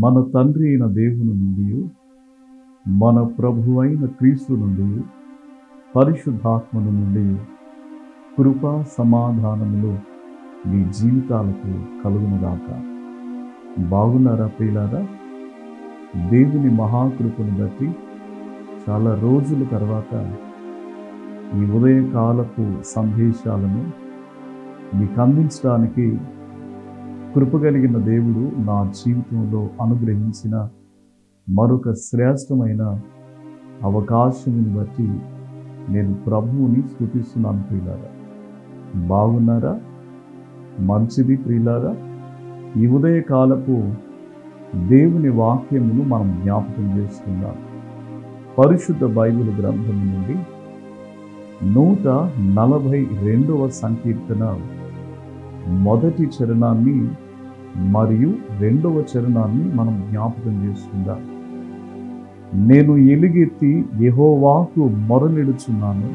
మన తండ్రి అయిన దేవుని నుండి, మన ప్రభు అయిన క్రీస్తు నుండి, పరిశుద్ధాత్మను నుండి కృపా సమాధానములు మీ జీవితాలకు కలుగునుగాక. బాగున్నారా ప్రియులారా? దేవుని మహాకృపను బట్టి చాలా రోజుల తర్వాత ఈ ఉదయకాలపు సందేశాలను మీకు అందించడానికి కృపగలిగిన దేవుడు నా జీవితంలో అనుగ్రహించిన మరొక శ్రేష్టమైన అవకాశమును బట్టి నేను ప్రభువుని స్తుతిస్తున్నాను ప్రియులారా. బాగున్నారా? మంచిది ప్రియులారా. ఈ ఉదయకాలపు దేవుని వాక్యమును మనం జ్ఞాపకం చేసుకుందాం. పరిశుద్ధ బైబిల్ గ్రంథం నుండి 142వ సంకీర్తన మొదటి చరణాన్ని మరియు 2వ చరణాన్ని మనం జ్ఞాపకం చేసుకుందాం. నేను ఎలుగెత్తి యెహోవాకు మొరలిడుచున్నాను,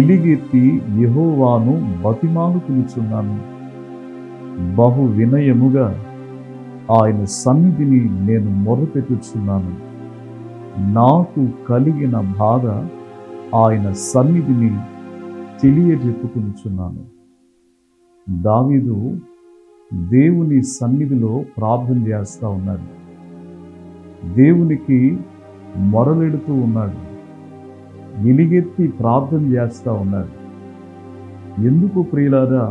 ఎలుగెత్తి యెహోవాను బతిమాలుకొనుచున్నాను. బహు వినయముగా ఆయన సన్నిధిని నేను మొరపెట్టుచున్నాను. నాకు కలిగిన బాధ ఆయన సన్నిధిని తెలియజెప్పుకొనుచున్నాను. దావీదు దేవుని సన్నిధిలో ప్రార్థన చేస్తూ ఉన్నాడు, దేవునికి మొరలెడుతూ ఉన్నాడు, ఎలుగెత్తి ప్రార్థన చేస్తూ ఉన్నాడు. ఎందుకు ప్రియులారా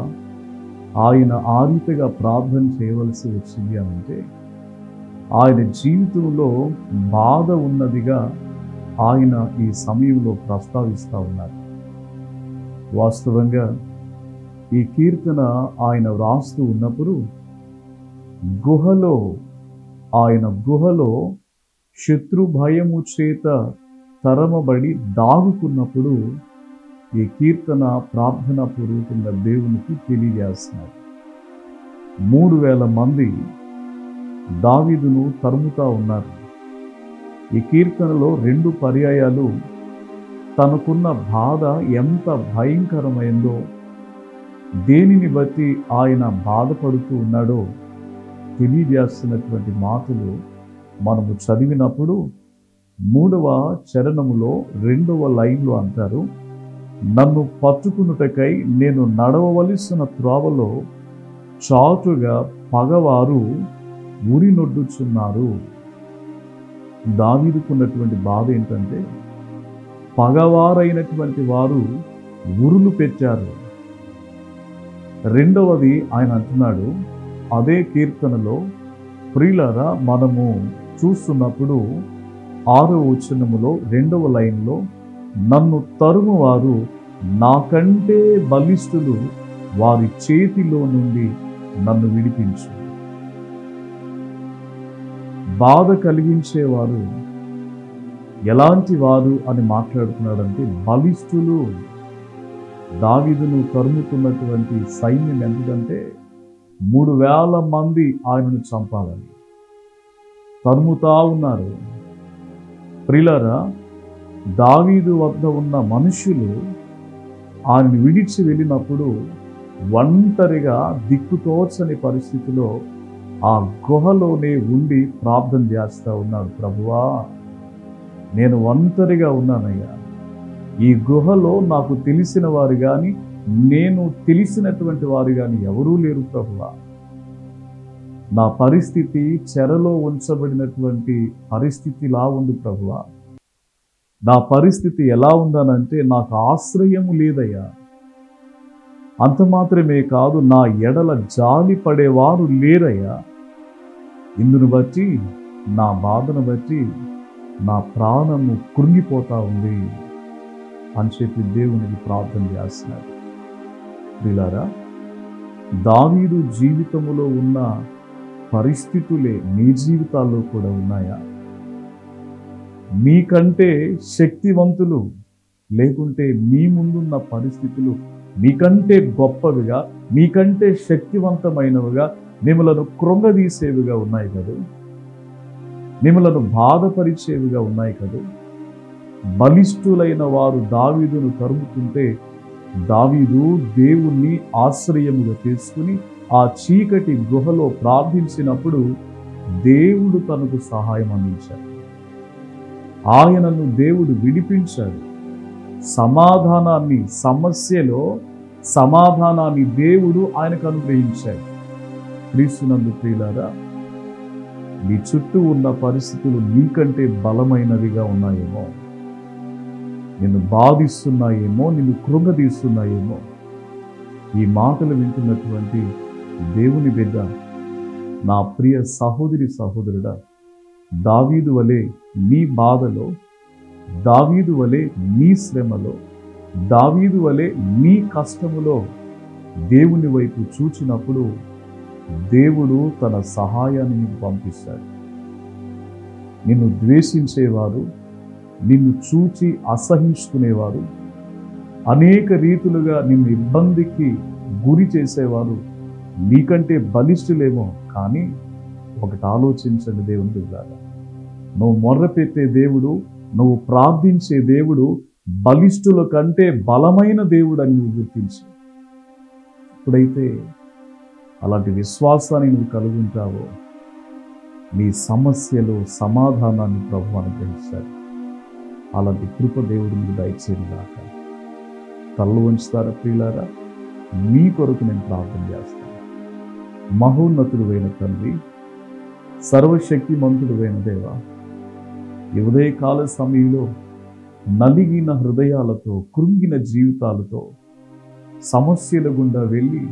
ఆయన ఆ రీతిగా ప్రార్థన చేయవలసి వచ్చింది అనంటే, ఆయన జీవితంలో బాధ ఉన్నదిగా ఆయన ఈ సమయంలో ప్రస్తావిస్తూ ఉన్నారు. వాస్తవంగా ఈ కీర్తన ఆయన వ్రాస్తూ ఉన్నప్పుడు ఆయన గుహలో శత్రు భయము చేత తరమబడి దాగుకున్నప్పుడు ఈ కీర్తన ప్రార్థనా పూర్వకంగా దేవునికి తెలియజేస్తున్నారు. 3000 మంది దావీదును తరుముతా ఉన్నారు. ఈ కీర్తనలో 2 పర్యాయాలు తనకున్న బాధ ఎంత భయంకరమైందో, దేనిని బట్టి ఆయన బాధపడుతూ ఉన్నాడో తెలియజేస్తున్నటువంటి మాటలు మనము చదివినప్పుడు 3వ చరణములో 2వ లైన్లో అంటారు, నన్ను పట్టుకునుటకై నేను నడవవలసిన త్రోవలో చాటుగా పగవారు ఉరినొడ్డుచున్నారు. దావీదుకున్నటువంటి బాధ ఏంటంటే, పగవారైనటువంటి వారు ఉరులు పెట్టారు. రెండవది ఆయన అంటున్నాడు అదే కీర్తనలో, ప్రియులారా మనము చూస్తున్నప్పుడు 6వ వచనములో 2వ లైన్లో, నన్ను తరుమువారు నాకంటే బలిష్ఠులు, వారి చేతిలో నుండి నన్ను విడిపించు. బాధ కలిగించేవారు ఎలాంటి వారు అని మాట్లాడుతున్నాడంటే, బలిష్ఠులు. దావీదును తరుముతున్నటువంటి సైన్యం ఎందుకంటే 3000 మంది ఆయనను చంపాలని తరుముతా ఉన్నారు. ప్రియులారా, దావీదు వద్ద ఉన్న మనుషులు ఆయన విడిచి వెళ్ళినప్పుడు ఒంటరిగా దిక్కుతోచని పరిస్థితిలో ఆ గుహలోనే ఉండి ప్రార్థన చేస్తూ ఉన్నాడు. ప్రభువా, నేను ఒంటరిగా ఉన్నానయ్యా, ఈ గుహలో నాకు తెలిసిన వారు కానీ నేను తెలిసినటువంటి వారు కానీ ఎవరూ లేరు ప్రభువా. నా పరిస్థితి చెరలో ఉంచబడినటువంటి పరిస్థితిలా ఉంది ప్రభువా. నా పరిస్థితి ఎలా ఉందనంటే నాకు ఆశ్రయము లేదయ్యా. అంత మాత్రమే కాదు, నా ఎడల జాలి పడేవారు లేరయ్యా. ఇందును బట్టి, నా బాధను బట్టి నా ప్రాణము కృంగిపోతా ఉంది అని చెప్పి దేవునికి ప్రార్థన చేస్తున్నారు. ప్రియులారా, దావీదు జీవితములో ఉన్న పరిస్థితులే మీ జీవితాల్లో కూడా ఉన్నాయా? మీకంటే శక్తివంతులు, లేకుంటే మీ ముందున్న పరిస్థితులు మీకంటే గొప్పవిగా, మీకంటే శక్తివంతమైనవిగా, మిమ్మలను కృంగదీసేవిగా ఉన్నాయి కదా, మిమ్మలను బాధపరిచేవిగా ఉన్నాయి కదా. బలిష్ఠులైన వారు దావీదును తరుముతుంటే దావీదు దేవుణ్ణి ఆశ్రయముగా చేసుకుని ఆ చీకటి గుహలో ప్రార్థించినప్పుడు దేవుడు తనకు సహాయం అందించాడు. ఆయనను దేవుడు విడిపించాడు. సమాధానాన్ని, సమస్యలో సమాధానాన్ని దేవుడు ఆయనకు అనుగ్రహించాడు. క్రీస్తునందు ప్రియులారా, నీ చుట్టూ ఉన్న పరిస్థితులు నీకంటే బలమైనవిగా ఉన్నాయేమో, నిన్ను బాధిస్తున్నాయేమో, నిన్ను కృంగదీస్తున్నాయేమో. ఈ మాటలు వింటున్నటువంటి దేవుని బిడ్డ, నా ప్రియ సహోదరి సహోదరుడా, దావీదు వలె నీ బాధలో, దావీదు వలె నీ శ్రమలో, దావీదు వలె నీ కష్టములో దేవుని వైపు చూచినప్పుడు దేవుడు తన సహాయాన్ని నీకు పంపిస్తాడు. నిన్ను ద్వేషించేవారు, నిన్ను చూచి అసహించుకునేవారు, అనేక రీతులుగా నిన్ను ఇబ్బందికి గురి చేసేవారు నీకంటే బలిష్ఠులేమో. కానీ ఒకటి ఆలోచించండి దేవుని బిడ్డలారా, నువ్వు మొర్రపెట్టే దేవుడు, నువ్వు ప్రార్థించే దేవుడు బలిష్ఠుల కంటే బలమైన దేవుడు అని నువ్వు గుర్తించు. ఎప్పుడైతే అలాంటి విశ్వాసాన్ని నువ్వు కలుగుంటావో నీ సమస్యలో సమాధానాన్ని ప్రభువు అనుగ్రహిస్తాడు. అలాంటి కృప దేవుడు నీకు దయచేయగాక. తలలు వంచుతారా ప్రియులారా? మీ కొరకు నేను ప్రార్థన చేస్తాను. మహోన్నతుడైన తండ్రి, సర్వశక్తిమంతుడైన దేవా, ఈ ఉదయకాల సమయంలో నలిగిన హృదయాలతో, కృంగిన జీవితాలతో సమస్యల గుండా వెళ్ళి,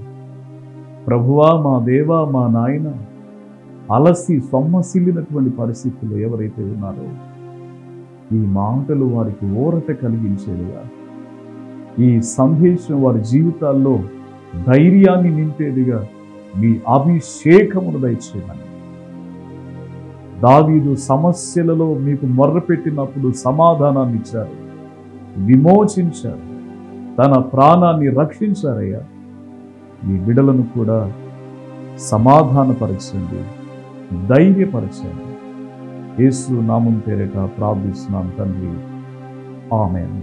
ప్రభువా, మా దేవా, మా నాయన, అలసి సొమ్మసిల్లినటువంటి పరిస్థితుల్లో ఎవరైతే ఉన్నారో ఈ మాటలు వారికి ఊరట కలిగించేదిగా, ఈ సందేశం వారి జీవితాల్లో ధైర్యాన్ని నింపేదిగా మీ అభిషేకమును దయచేయమని. దావీదు సమస్యలలో మీకు మొర్రపెట్టినప్పుడు సమాధానాన్ని ఇచ్చారు, విమోచించారు, తన ప్రాణాన్ని రక్షించారయ్యా. మీ బిడ్డలను కూడా సమాధానపరచండి, ధైర్యపరచండి. యేసు నామం పేరిట ప్రార్థిస్తున్నాను తండ్రి, ఆమేన్.